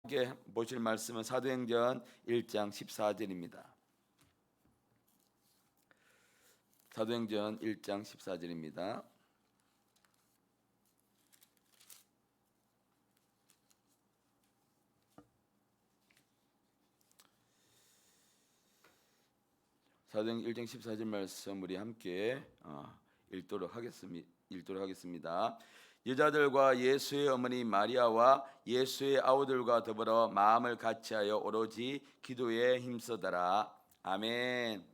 함께 보실 말씀은 사도행전 1장 14절입니다. 사도행전 1장 14절입니다. 사도행전 1장 14절 말씀 우리 함께 읽도록 하겠습니다. 여자들과 예수의 어머니 마리아와 예수의 아우들과 더불어 마음을 같이하여 오로지 기도에 힘쓰더라. 아멘.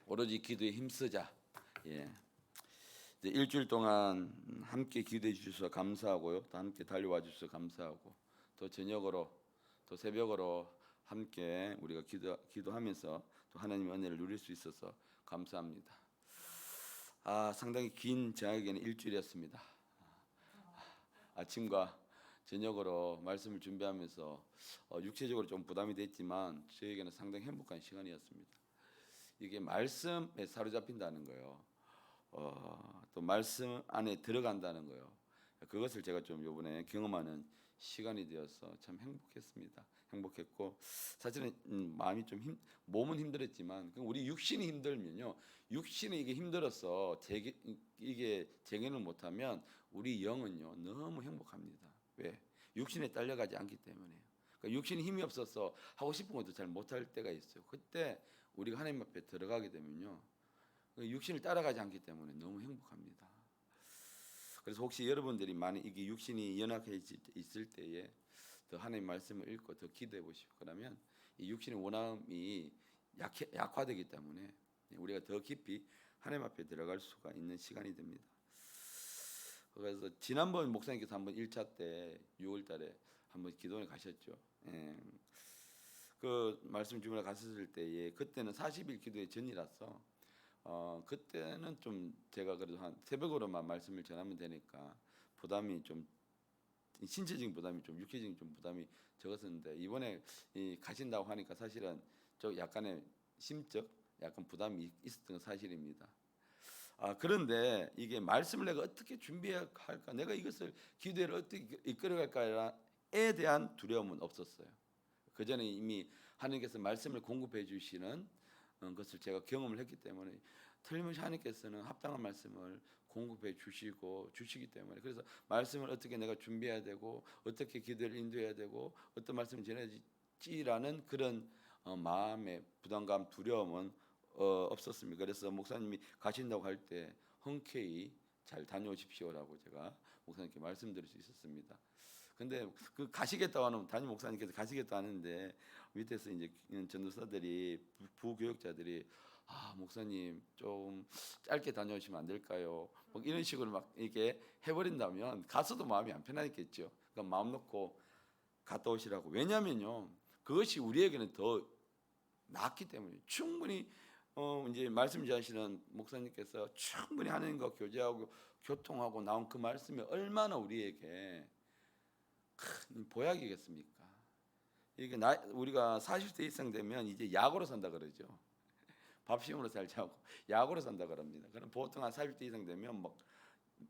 오로지 기도에 힘쓰자. 예. 이제 일주일 동안 함께 기도해 주셔서 감사하고요. 또 함께 달려와 주셔서 감사하고 또 저녁으로 또 새벽으로 함께 우리가 기도하면서 또 하나님의 은혜를 누릴 수 있어서 감사합니다. 상당히 긴 저에게는 일주일이었습니다. 아침과 저녁으로 말씀을 준비하면서 육체적으로 좀 부담이 됐지만 저에게는 상당히 행복한 시간이었습니다. 이게 말씀에 사로잡힌다는 거예요. 또 말씀 안에 들어간다는 거예요. 그것을 제가 좀 이번에 경험하는 시간이 되어서 참 행복했고 사실은 마음이 좀 몸은 힘들었지만 우리 육신이 힘들면요, 육신이 이게 힘들어서 이게 재개를 못하면 우리 영은요 너무 행복합니다. 왜? 육신에 딸려가지 않기 때문에요. 그러니까 육신이 힘이 없어서 하고 싶은 것도 잘 못할 때가 있어요. 그때 우리가 하나님 앞에 들어가게 되면요, 육신을 따라가지 않기 때문에 너무 행복합니다. 그래서 혹시 여러분들이 많이 이게 육신이 연약해 있을 때에 더 하나님 말씀을 읽고 더 기도해 보시고 그러면 이 육신의 원함이 약화되기 때문에 우리가 더 깊이 하나님 앞에 들어갈 수가 있는 시간이 됩니다. 그래서 지난번 목사님께서 한번 1차 때 6월 달에 한번 기도원에 가셨죠. 그 말씀 주문에 갔었을 때에 그때는 40일 기도의 전이라서 그때는 좀 제가 그래도 한 새벽으로만 말씀을 전하면 되니까 부담이 좀 신체적인 부담이 좀 육체적인 좀 부담이 적었었는데 이번에 가신다고 하니까 사실은 좀 약간의 심적 약간 부담이 있었던 건 사실입니다. 그런데 이게 말씀을 내가 어떻게 준비해야 할까, 내가 이것을 기도를 어떻게 이끌어갈까에 대한 두려움은 없었어요. 그 전에 이미 하나님께서 말씀을 공급해 주시는 것을 제가 경험을 했기 때문에 틀림없이 하나님께서는 합당한 말씀을 공급해 주시기 때문에 그래서 말씀을 어떻게 내가 준비해야 되고 어떻게 기도를 인도해야 되고 어떤 말씀을 전해지라는 그런 마음의 부담감 두려움은 없었습니다. 그래서 목사님이 가신다고 할 때 흔쾌히 잘 다녀오십시오라고 제가 목사님께 말씀드릴 수 있었습니다. 근데 그 가시겠다고 하는 담임 목사님께서 가시겠다 하는데 밑에서 이제 전도사들이 부교역자들이 목사님 좀 짧게 다녀오시면 안 될까요? 뭐 이런 식으로 막 이렇게 해버린다면 가서도 마음이 안 편하겠죠. 그러니까 마음 놓고 갔다 오시라고. 왜냐면요, 그것이 우리에게는 더 낫기 때문에 충분히 이제 말씀 전하시는 목사님께서 충분히 하나님과 교제하고 교통하고 나온 그 말씀이 얼마나 우리에게 큰 보약이겠습니까? 이게 우리가 40대 이상 되면 이제 약으로 산다 그러죠. 밥심으로 살지 않고 약으로 산다 그럽니다. 그럼 보통 한 40대 이상 되면 뭐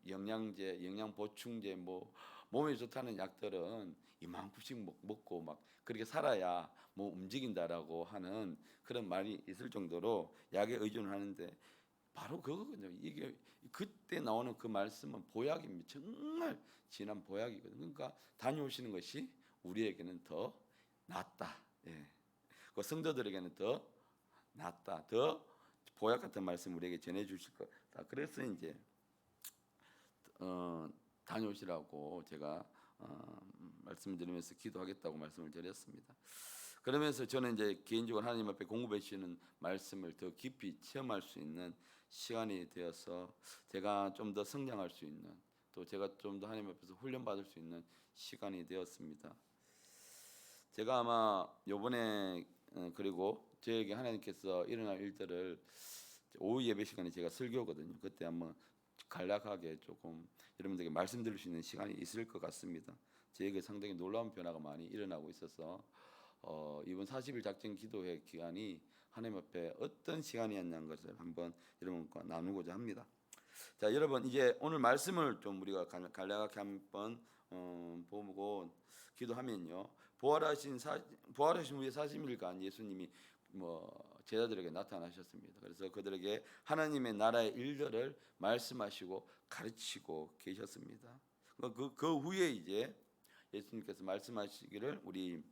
영양제, 영양 보충제, 뭐 몸에 좋다는 약들은 이만큼씩 먹고 막 그렇게 살아야 뭐 움직인다라고 하는 그런 말이 있을 정도로 약에 의존을 하는데 바로 그거거든요. 이게 그때 나오는 그 말씀은 보약입니다. 정말 진한 보약이거든요. 그러니까 다녀오시는 것이 우리에게는 더 낫다. 그 성도들에게는 더 낫다. 더 보약 같은 말씀 우리에게 전해 주실 거다. 그래서 이제 다녀오시라고 제가 말씀드리면서 기도하겠다고 말씀을 드렸습니다. 그러면서 저는 이제 개인적으로 하나님 앞에 공급해 주시는 말씀을 더 깊이 체험할 수 있는 시간이 되어서 제가 좀 더 성장할 수 있는, 또 제가 좀 더 하나님 앞에서 훈련받을 수 있는 시간이 되었습니다. 제가 아마 요번에 그리고 저에게 하나님께서 일어날 일들을 오후 예배 시간에 제가 설교거든요. 그때 한번 간략하게 조금 여러분들에게 말씀드릴 수 있는 시간이 있을 것 같습니다. 저에게 상당히 놀라운 변화가 많이 일어나고 있어서 이번 40일 작전 기도회 기간이 하나님 앞에 어떤 시간이었냐는 것을 한번 여러분과 나누고자 합니다. 자, 여러분 이제 오늘 말씀을 좀 우리가 간략하게 한번 보고 기도하면요. 부활하신 후에 40일간 예수님이 제자들에게 나타나셨습니다. 그래서 그들에게 하나님의 나라의 일들을 말씀하시고 가르치고 계셨습니다. 그 후에 이제 예수님께서 말씀하시기를 우리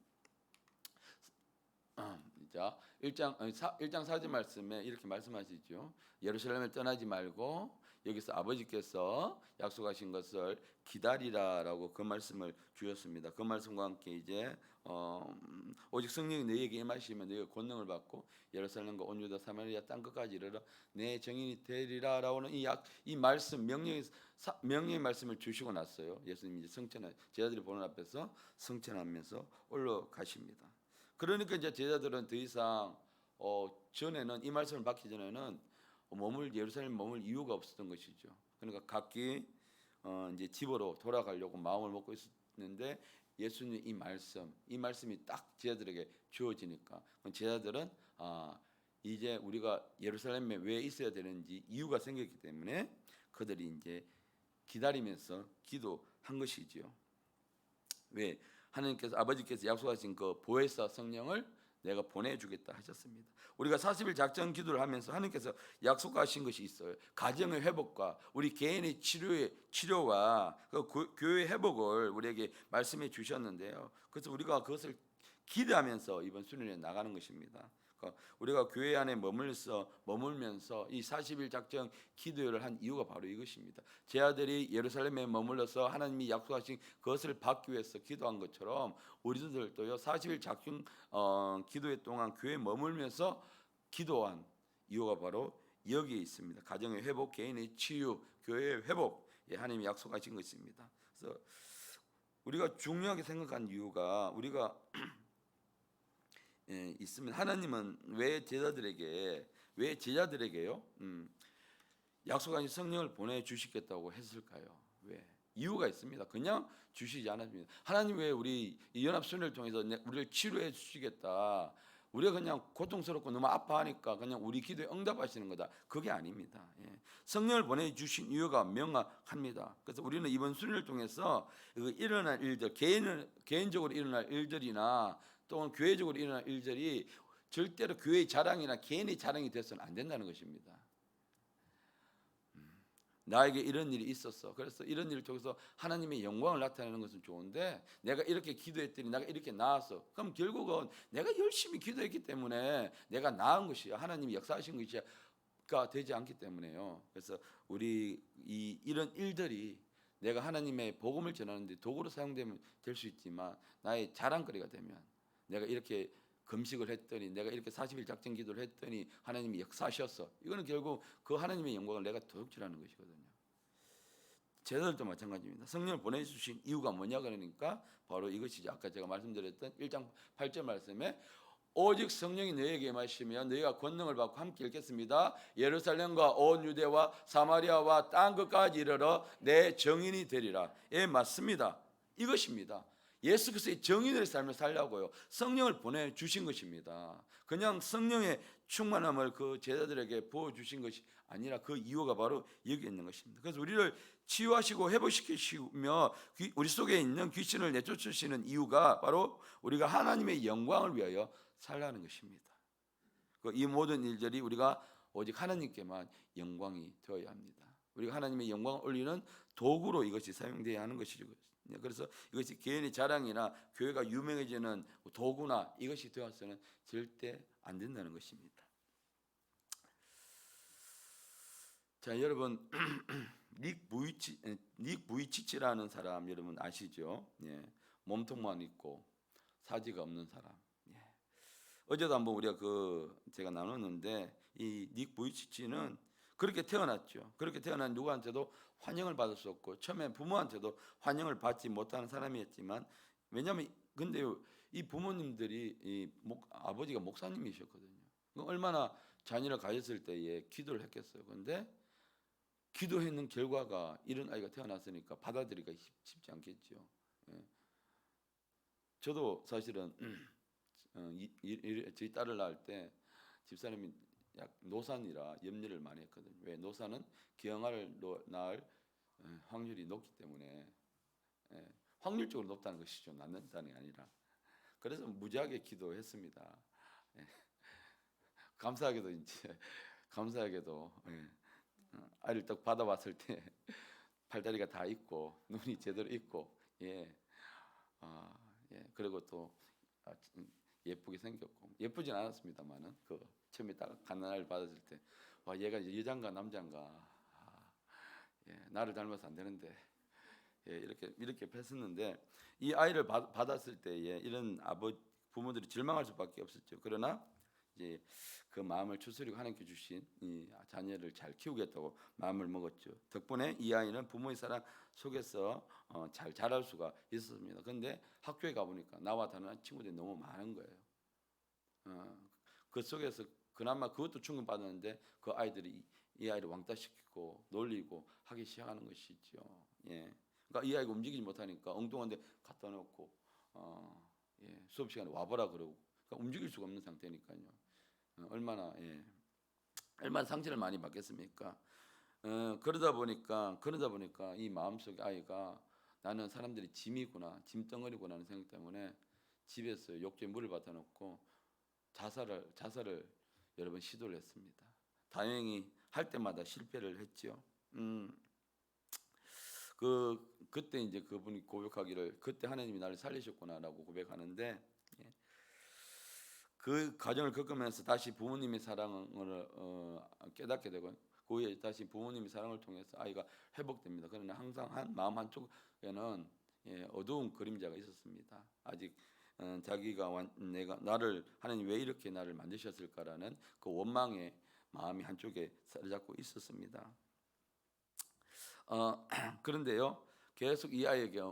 자 1장 4절 말씀에 이렇게 말씀하시죠. 예루살렘을 떠나지 말고 여기서 아버지께서 약속하신 것을 기다리라라고 그 말씀을 주셨습니다. 그 말씀과 함께 이제 오직 성령이 너희에게 임하시면 너희가 권능을 받고 예루살렘과 온 유다 사마리아 땅 끝까지 이르러 내 증인이 되리라라고는 이 말씀 명령의 말씀을 주시고 났어요. 예수님이 이제 제자들이 보는 앞에서 성천하면서 올라가십니다. 그러니까 이제 제자들은 더 이상 전에는 이 말씀을 받기 전에는 예루살렘 머물 이유가 없었던 것이죠. 그러니까 각기 이제 집으로 돌아가려고 마음을 먹고 있었는데 예수님 이 말씀이 딱 제자들에게 주어지니까 제자들은 이제 우리가 예루살렘에 왜 있어야 되는지 이유가 생겼기 때문에 그들이 이제 기다리면서 기도한 것이지요. 왜? 하나님께서 아버지께서 약속하신 그 보혜사 성령을 내가 보내주겠다 하셨습니다. 우리가 40일 작전 기도를 하면서 하나님께서 약속하신 것이 있어요. 가정의 회복과 우리 개인의 치료와 그 교회의 회복을 우리에게 말씀해 주셨는데요. 그래서 우리가 그것을 기대하면서 이번 수련회에 나가는 것입니다. 우리가 교회 안에 머물면서 이 40일 작정 기도를 한 이유가 바로 이것입니다. 제 아들이 예루살렘에 머물러서 하나님이 약속하신 그것을 받기 위해서 기도한 것처럼 우리들도요 40일 작정 기도회 동안 교회에 머물면서 기도한 이유가 바로 여기에 있습니다. 가정의 회복, 개인의 치유, 교회의 회복, 하나님이 약속하신 것입니다. 그래서 우리가 중요하게 생각한 이유가 우리가 있으면 하나님은 왜 제자들에게요 약속하신 성령을 보내주시겠다고 했을까요? 왜? 이유가 있습니다. 그냥 주시지 않았습니다. 하나님 왜 우리 이 연합순회를 통해서 우리를 치료해 주시겠다, 우리가 그냥 고통스럽고 너무 아파하니까 그냥 우리 기도에 응답하시는 거다, 그게 아닙니다. 성령을 보내주신 이유가 명확합니다. 그래서 우리는 이번 순회를 통해서 일어날 일들, 개인적으로 일어날 일들이나 또는 교회적으로 일어날 일들이 절대로 교회의 자랑이나 개인의 자랑이 돼서는 안 된다는 것입니다. 나에게 이런 일이 있었어, 그래서 이런 일을 통해서 하나님의 영광을 나타내는 것은 좋은데 내가 이렇게 기도했더니 내가 이렇게 나았어, 그럼 결국은 내가 열심히 기도했기 때문에 내가 나은 것이야, 하나님이 역사하신 것이가 되지 않기 때문에요. 그래서 우리 이런 일들이 내가 하나님의 복음을 전하는데 도구로 사용되면 될 수 있지만 나의 자랑거리가 되면, 내가 이렇게 금식을 했더니, 내가 이렇게 40일 작정 기도를 했더니 하나님이 역사하셨어, 이거는 결국 그 하나님의 영광을 내가 도둑질하는 것이거든요. 제자들도 마찬가지입니다. 성령을 보내주신 이유가 뭐냐 그러니까 바로 이것이죠. 아까 제가 말씀드렸던 1장 8절 말씀에 오직 성령이 너희에게 임하시면 너희가 권능을 받고 함께 읽겠습니다. 예루살렘과 온 유대와 사마리아와 땅 끝까지 이르러 내 증인이 되리라. 예, 맞습니다. 이것입니다. 예수 그리스도의 증인의 삶을 살려고요 성령을 보내주신 것입니다. 그냥 성령의 충만함을 그 제자들에게 부어주신 것이 아니라 그 이유가 바로 여기 있는 것입니다. 그래서 우리를 치유하시고 회복시키시며 우리 속에 있는 귀신을 내쫓으시는 이유가 바로 우리가 하나님의 영광을 위하여 살라는 것입니다. 이 모든 일들이 우리가 오직 하나님께만 영광이 되어야 합니다. 우리가 하나님의 영광을 올리는 도구로 이것이 사용되어야 하는 것이죠. 그래서 이것이 개인의 자랑이나 교회가 유명해지는 도구나 이것이 되어서는 절대 안 된다는 것입니다. 자, 여러분 닉 부이치치라는 사람 여러분 아시죠? 몸통만 있고 사지가 없는 사람. 어제도 한번 우리가 제가 나눴는데 이 닉 부이치치는 그렇게 태어났죠. 그렇게 태어난 누구한테도 환영을 받을 수 없고 처음에 부모한테도 환영을 받지 못하는 사람이었지만, 왜냐하면 근데 이 부모님들이 아버지가 목사님이셨거든요. 얼마나 자녀를 가졌을 때에 기도를 했겠어요. 그런데 기도했는 결과가 이런 아이가 태어났으니까 받아들이기가 쉽지 않겠죠. 저도 사실은 저희 딸을 낳을 때 집사람이 노산이라 염려를 많이 했거든요. 왜? 노산은 기형아를 낳을 확률이 높기 때문에 확률적으로 높다는 것이죠. 낳는다는 게 아니라. 그래서 무지하게 기도했습니다. 예. 감사하게도 이제 감사하게도 예. 아이를 딱 받아봤을 때 팔다리가 다 있고 눈이 제대로 있고 예. 예. 그리고 또 예쁘게 생겼고 예쁘진 않았습니다만은 그 처음에 딱 갓난아이를 받았을 때 와 얘가 여잔가 남잔가 예. 나를 닮아서 안 되는데 예. 이렇게 했었는데 이 아이를 받았을 때에 이런 부모들이 절망할 수밖에 없었죠. 그러나 이제 그 마음을 추스리고 하나님께 주신 이 자녀를 잘 키우겠다고 마음을 먹었죠. 덕분에 이 아이는 부모의 사랑 속에서 잘 자랄 수가 있었습니다. 그런데 학교에 가보니까 나와 다른 친구들이 너무 많은 거예요. 그 속에서 그나마 그것도 충분받았는데 그 아이들이 이 아이를 왕따시키고 놀리고 하기 시작하는 것이죠. 예. 그러니까 이 아이가 움직이지 못하니까 엉뚱한 데 갖다 놓고 예. 수업 시간에 와보라 그러고 그러니까 움직일 수가 없는 상태니까요. 얼마나 상처를 많이 받겠습니까? 그러다 보니까 이 마음속에 아이가 나는 사람들이 짐이구나, 짐덩어리구나 하는 생각 때문에 집에서 욕조에 물을 받아 놓고 자살을 여러 번 시도를 했습니다. 다행히 할 때마다 실패를 했죠. 그때 이제 그분이 고백하기를 그때 하나님이 나를 살리셨구나라고 고백하는데 그 과정을 겪으면서 다시 부모님의 사랑을 깨닫게 되고 그 후에 다시 부모님의 사랑을 통해서 아이가 회복됩니다. 그러나 항상 마음 한쪽에는 어두운 그림자가 있었습니다. 아직 자기가 나를 하나님 왜 이렇게 나를 만드셨을까라는 그 원망의 마음이 한쪽에 사로잡고 있었습니다. 그런데요 계속 이 아이에게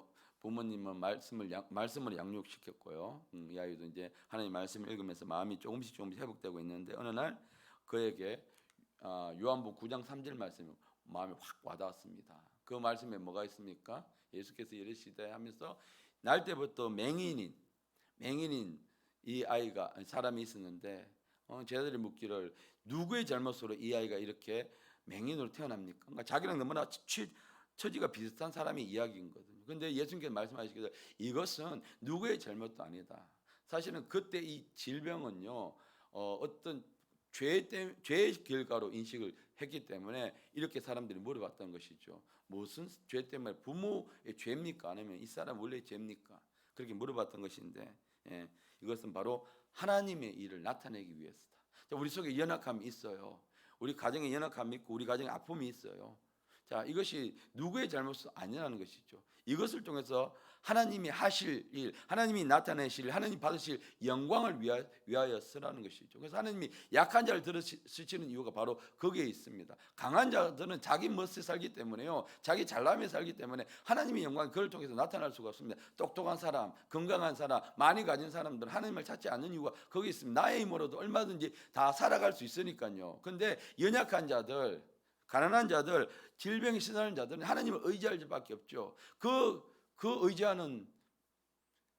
부모님은 말씀을 양육시켰고요. 이 아이도 이제 하나님 말씀을 읽으면서 마음이 조금씩 회복되고 있는데 어느 날 그에게 요한복음 9장 3절 말씀이 마음에 확 와닿았습니다. 그 말씀에 뭐가 있습니까? 예수께서 이르시되 하면서 날 때부터 맹인인 이 아이가 사람이 있었는데 제자들이 묻기를 누구의 잘못으로 이 아이가 이렇게 맹인으로 태어납니까? 그러니까 자기랑 너무나 처지가 비슷한 사람의 이야기인 거거든요. 그런데 예수님께서 말씀하시기를 이것은 누구의 잘못도 아니다. 사실은 그때 이 질병은요 어떤 죄의 결과로 인식을 했기 때문에 이렇게 사람들이 물어봤던 것이죠. 무슨 죄 때문에 부모의 죄입니까? 아니면 이 사람 원래 죄입니까? 그렇게 물어봤던 것인데 이것은 바로 하나님의 일을 나타내기 위해서다. 우리 속에 연약함이 있어요. 우리 가정에 연약함이 있고 우리 가정에 아픔이 있어요. 자, 이것이 누구의 잘못은 아니라는 것이죠. 이것을 통해서 하나님이 하실 일, 하나님이 나타내실 일, 하나님 받으실 영광을 위하여 쓰라는 것이죠. 그래서 하나님이 약한 자를 들으시는 이유가 바로 거기에 있습니다. 강한 자들은 자기 멋에 살기 때문에요. 자기 잘남에 살기 때문에 하나님의 영광이 그걸 통해서 나타날 수가 없습니다. 똑똑한 사람, 건강한 사람, 많이 가진 사람들은 하나님을 찾지 않는 이유가 거기 있습니다. 나의 힘으로도 얼마든지 다 살아갈 수 있으니까요. 그런데 연약한 자들, 가난한 자들, 질병에 시달리는 자들은 하나님을 의지할 수밖에 없죠. 그 의지하는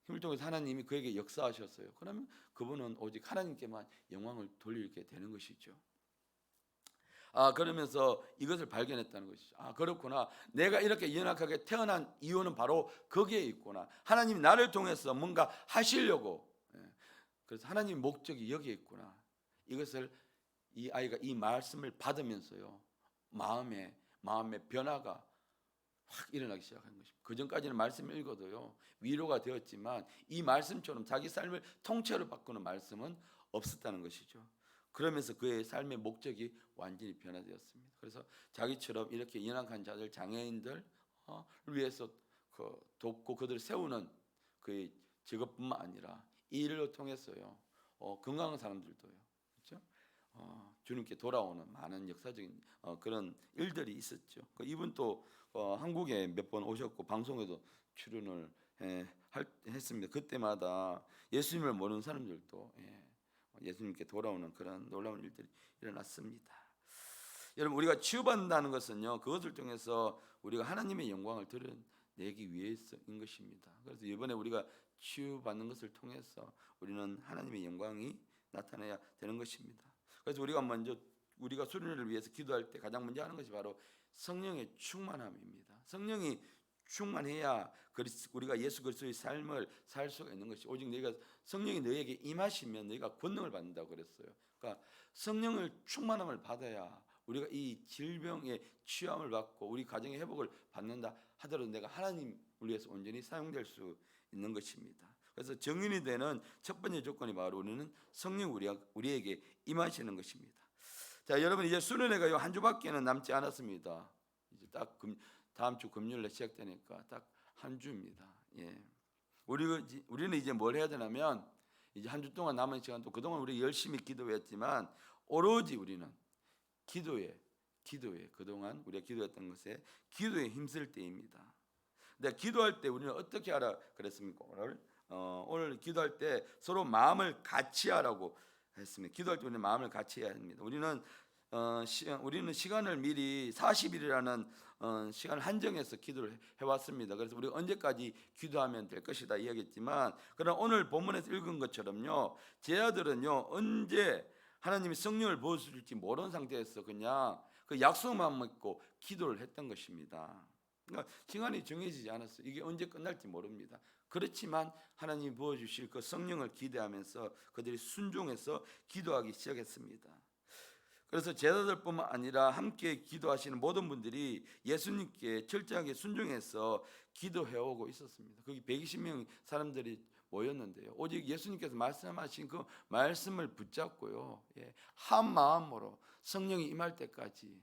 힘을 통해서 하나님이 그에게 역사하셨어요. 그러면 그분은 오직 하나님께만 영광을 돌리게 되는 것이죠. 그러면서 이것을 발견했다는 것이죠. 그렇구나. 내가 이렇게 연약하게 태어난 이유는 바로 거기에 있구나. 하나님이 나를 통해서 뭔가 하시려고. 그래서 하나님의 목적이 여기에 있구나. 이것을 이 아이가 이 말씀을 받으면서요. 마음의 변화가 확 일어나기 시작한 것입니다. 그 전까지는 말씀을 읽어도요 위로가 되었지만 이 말씀처럼 자기 삶을 통째로 바꾸는 말씀은 없었다는 것이죠. 그러면서 그의 삶의 목적이 완전히 변화되었습니다. 그래서 자기처럼 이렇게 연약한 자들, 장애인들 위해서 돕고 그들을 세우는 그의 직업뿐만 아니라 이 일을 통해서요 건강한 사람들도요, 그렇죠? 주님께 돌아오는 많은 역사적인 그런 일들이 있었죠. 이분 또 한국에 몇 번 오셨고 방송에도 출연을 했습니다. 그때마다 예수님을 모르는 사람들도 예수님께 돌아오는 그런 놀라운 일들이 일어났습니다. 여러분, 우리가 치유받는다는 것은요 그것을 통해서 우리가 하나님의 영광을 드러내기 위해서인 것입니다. 그래서 이번에 우리가 치유받는 것을 통해서 우리는 하나님의 영광이 나타나야 되는 것입니다. 그래서 우리가 수련회를 위해서 기도할 때 가장 먼저 하는 것이 바로 성령의 충만함입니다. 성령이 충만해야 우리가 예수 그리스도의 삶을 살 수가 있는 것이, 오직 너희가 성령이 너희에게 임하시면 너희가 권능을 받는다고 그랬어요. 그러니까 성령을 충만함을 받아야 우리가 이 질병의 취함을 받고 우리 가정의 회복을 받는다 하더라도 내가 하나님 위해서 온전히 사용될 수 있는 것입니다. 그래서 정인이 되는 첫 번째 조건이 바로 우리는 성령 우리에게 임하시는 것입니다. 자, 여러분 이제 수련회가 한 주밖에는 남지 않았습니다. 이제 딱 다음 주 금요일에 시작되니까 딱 한 주입니다. 예. 우리는 이제 뭘 해야 되냐면 이제 한 주 동안 남은 시간 또 그동안 우리 열심히 기도했지만 오로지 우리는 기도에 그동안 우리가 기도했던 것에 기도에 힘쓸 때입니다. 근데 기도할 때 우리는 어떻게 하라 그랬습니까? 오늘 기도할 때 서로 마음을 같이 하라고 했습니다. 기도할 때 우리는 마음을 같이 해야 합니다. 우리는 시간을 미리 40일이라는 시간을 한정해서 기도를 해왔습니다. 그래서 우리가 언제까지 기도하면 될 것이다 이야기했지만, 그러나 오늘 본문에서 읽은 것처럼요, 제 아들은요 언제 하나님이 성령을 부어주실지 모르는 상태에서 그냥 그 약속만 믿고 기도를 했던 것입니다. 그러니까 시간이 정해지지 않았어요. 이게 언제 끝날지 모릅니다. 그렇지만 하나님이 부어주실 그 성령을 기대하면서 그들이 순종해서 기도하기 시작했습니다. 그래서 제자들뿐만 아니라 함께 기도하시는 모든 분들이 예수님께 철저하게 순종해서 기도해오고 있었습니다. 거기 120명 사람들이 모였는데요, 오직 예수님께서 말씀하신 그 말씀을 붙잡고요, 한 마음으로 성령이 임할 때까지.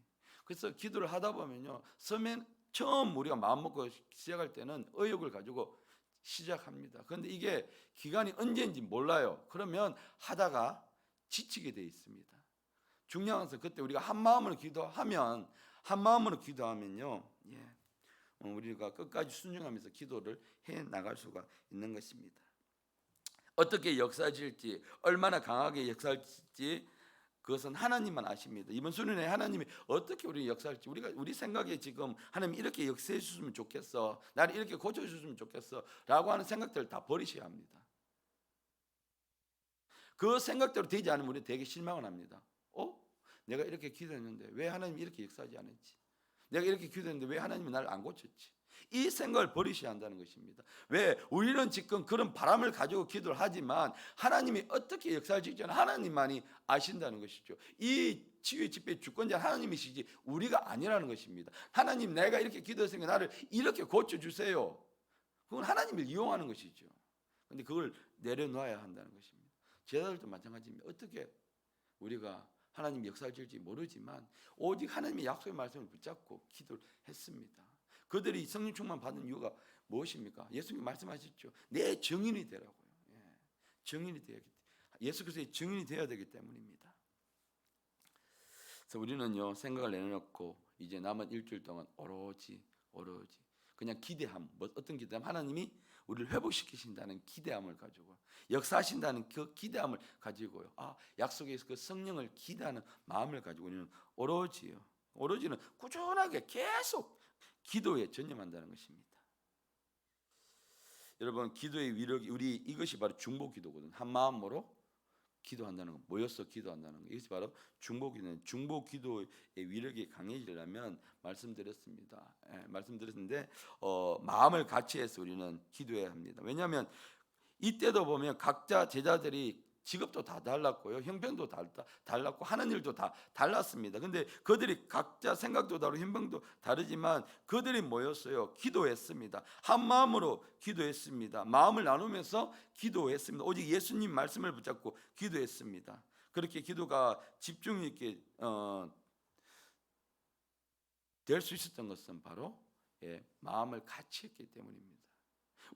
그래서 기도를 하다 보면요, 처음 우리가 마음 먹고 시작할 때는 의욕을 가지고 시작합니다. 그런데 이게 기간이 언제인지 몰라요. 그러면 하다가 지치게 돼 있습니다. 중요한 것은 그때 우리가 한 마음으로 기도하면요, 우리가 끝까지 순종하면서 기도를 해 나갈 수가 있는 것입니다. 어떻게 역사하실지, 얼마나 강하게 역사할지 그것은 하나님만 아십니다. 이번 수련회 하나님이 어떻게 우리 역사할지, 우리 생각에 지금 하나님 이렇게 역사해 주셨으면 좋겠어, 나를 이렇게 고쳐 주셨으면 좋겠어 라고 하는 생각들을 다 버리셔야 합니다. 그 생각대로 되지 않으면 우리 되게 실망을 합니다. 내가 이렇게 기도했는데 왜 하나님이 이렇게 역사하지 않았지? 내가 이렇게 기도했는데 왜 하나님이 나를 안 고쳤지? 이 생각을 버리셔야 한다는 것입니다. 왜? 우리는 지금 그런 바람을 가지고 기도를 하지만 하나님이 어떻게 역사할지 하나님만이 아신다는 것이죠. 이 치유의 집회의 주권자 하나님이시지 우리가 아니라는 것입니다. 하나님, 내가 이렇게 기도했으니까 나를 이렇게 고쳐주세요. 그건 하나님을 이용하는 것이죠. 그런데 그걸 내려놔야 한다는 것입니다. 제자들도 마찬가지입니다. 어떻게 우리가 하나님 역사할지 모르지만 오직 하나님의 약속의 말씀을 붙잡고 기도를 했습니다. 그들이 성령 충만 받은 이유가 무엇입니까? 예수님이 말씀하셨죠. 내 증인이 되라고요. 증인이 되야겠다. 예수 그리스도의 증인이 되어야 되기 때문입니다. 그래서 우리는요, 생각을 내려놓고 이제 남은 일주일 동안 오로지 그냥 기대함, 어떤 기대함? 하나님이 우리를 회복시키신다는 기대함을 가지고, 역사하신다는 그 기대함을 가지고요, 약속의 그 성령을 기대하는 마음을 가지고 우리는 오로지는 꾸준하게 계속 기도에 전념한다는 것입니다. 여러분, 기도의 위력이 이것이 바로 중보기도거든요. 한 마음으로 기도한다는 것, 모여서 기도한다는 것, 이것이 바로 중보기도의 위력이 강해지려면 말씀드렸는데 마음을 같이 해서 우리는 기도해야 합니다. 왜냐하면 이때도 보면 각자 제자들이 직업도 다 달랐고요, 형편도 달랐고 하는 일도 다 달랐습니다. 근데 그들이 각자 생각도 다르고 형편도 다르지만 그들이 모였어요. 기도했습니다. 한 마음으로 기도했습니다. 마음을 나누면서 기도했습니다. 오직 예수님 말씀을 붙잡고 기도했습니다. 그렇게 기도가 집중 있게 될 수 있었던 것은 바로 마음을 같이 했기 때문입니다.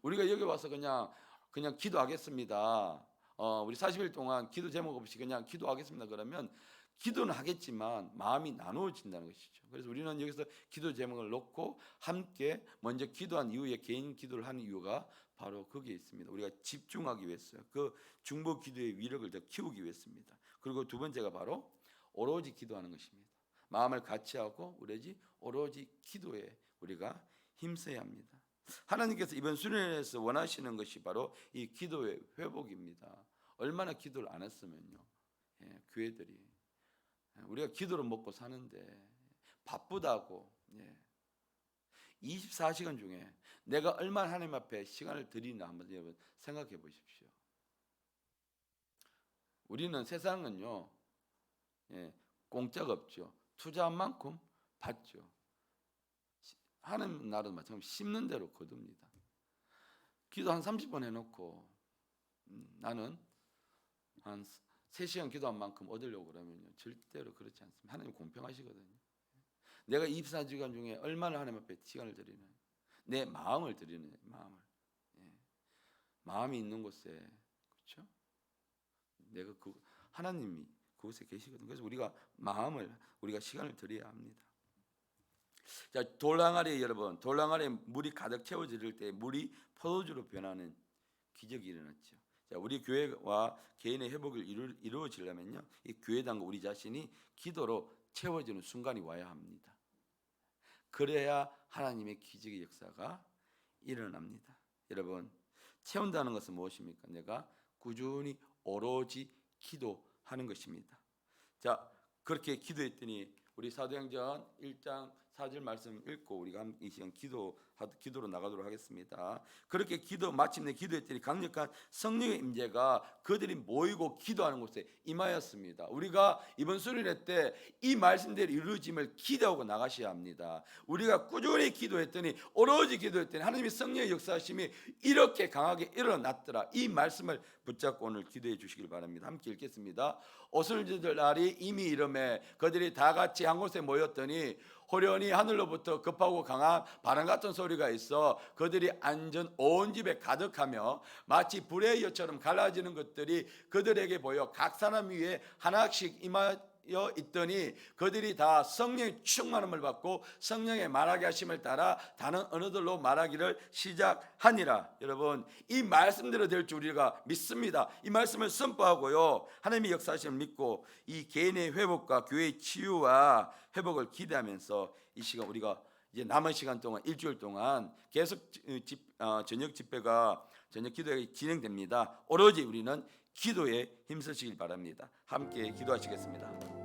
우리가 여기 와서 그냥 기도하겠습니다, 우리 40일 동안 기도 제목 없이 그냥 기도하겠습니다 그러면 기도는 하겠지만 마음이 나누어진다는 것이죠. 그래서 우리는 여기서 기도 제목을 놓고 함께 먼저 기도한 이후에 개인 기도를 하는 이유가 바로 거기에 있습니다. 우리가 집중하기 위해서요. 그 중보 기도의 위력을 더 키우기 위해서입니다. 그리고 두 번째가 바로 오로지 기도하는 것입니다. 마음을 같이 하고 오로지 기도에 우리가 힘써야 합니다. 하나님께서 이번 수련회에서 원하시는 것이 바로 이 기도의 회복입니다. 얼마나 기도를 안 했으면요, 교회들이 우리가 기도를 먹고 사는데 바쁘다고 24시간 중에 내가 얼마나 하나님 앞에 시간을 드리나 한번 여러분 생각해 보십시오. 우리는 세상은요, 공짜가 없죠. 투자한 만큼 받죠. 하는 날은 마찬가지로 심는 대로 거둡니다. 기도 한 30번 해놓고 나는 한 3시간 기도한 만큼 얻으려고 그러면요, 절대로 그렇지 않습니다. 하나님 공평하시거든요. 내가 24시간 중에 얼마나 하나님 앞에 시간을 드리는, 내 마음을 드리는, 마음이 있는 곳에, 그렇죠? 내가 하나님이 그곳에 계시거든요. 그래서 우리가 시간을 드려야 합니다. 자, 돌항아리 여러분, 돌항아리에 물이 가득 채워질 때 물이 포도주로 변하는 기적이 일어났죠. 자, 우리 교회와 개인의 회복을 이루어지려면요, 이 교회당과 우리 자신이 기도로 채워지는 순간이 와야 합니다. 그래야 하나님의 기적의 역사가 일어납니다. 여러분, 채운다는 것은 무엇입니까? 내가 꾸준히 오로지 기도하는 것입니다. 자, 그렇게 기도했더니 우리 사도행전 1장 4절 말씀 읽고 우리가 이 시간 기도로 나가도록 하겠습니다. 그렇게 마침내 기도했더니 강력한 성령의 임재가 그들이 모이고 기도하는 곳에 임하였습니다. 우리가 이번 수련회 때 이 말씀대로 이루어짐을 기대하고 나가셔야 합니다. 우리가 꾸준히 기도했더니, 오로지 기도했더니 하나님의 성령의 역사하심이 이렇게 강하게 일어났더라. 이 말씀을 붙잡고 오늘 기도해 주시길 바랍니다. 함께 읽겠습니다. 오순절 날이 이미 이름에 그들이 다 같이 한 곳에 모였더니 호련히 하늘로부터 급하고 강한 바람 같은 소리가 있어 그들이 앉은 온 집에 가득하며 마치 불의 여처럼 갈라지는 것들이 그들에게 보여 각 사람 위에 하나씩 임하여 있더니 그들이 다 성령의 충만함을 받고 성령의 말하게 하심을 따라 다른 언어들로 말하기를 시작하니라. 여러분, 이 말씀대로 될 줄 우리가 믿습니다. 이 말씀을 선포하고요, 하나님의 역사하심을 믿고 이 개인의 회복과 교회의 치유와 회복을 기대하면서 이 시간 우리가 이제 남은 시간 동안 일주일 동안 계속 저녁 집회가 저녁 기도회가 진행됩니다. 오로지 우리는 기도에 힘쓰시길 바랍니다. 함께 기도하시겠습니다.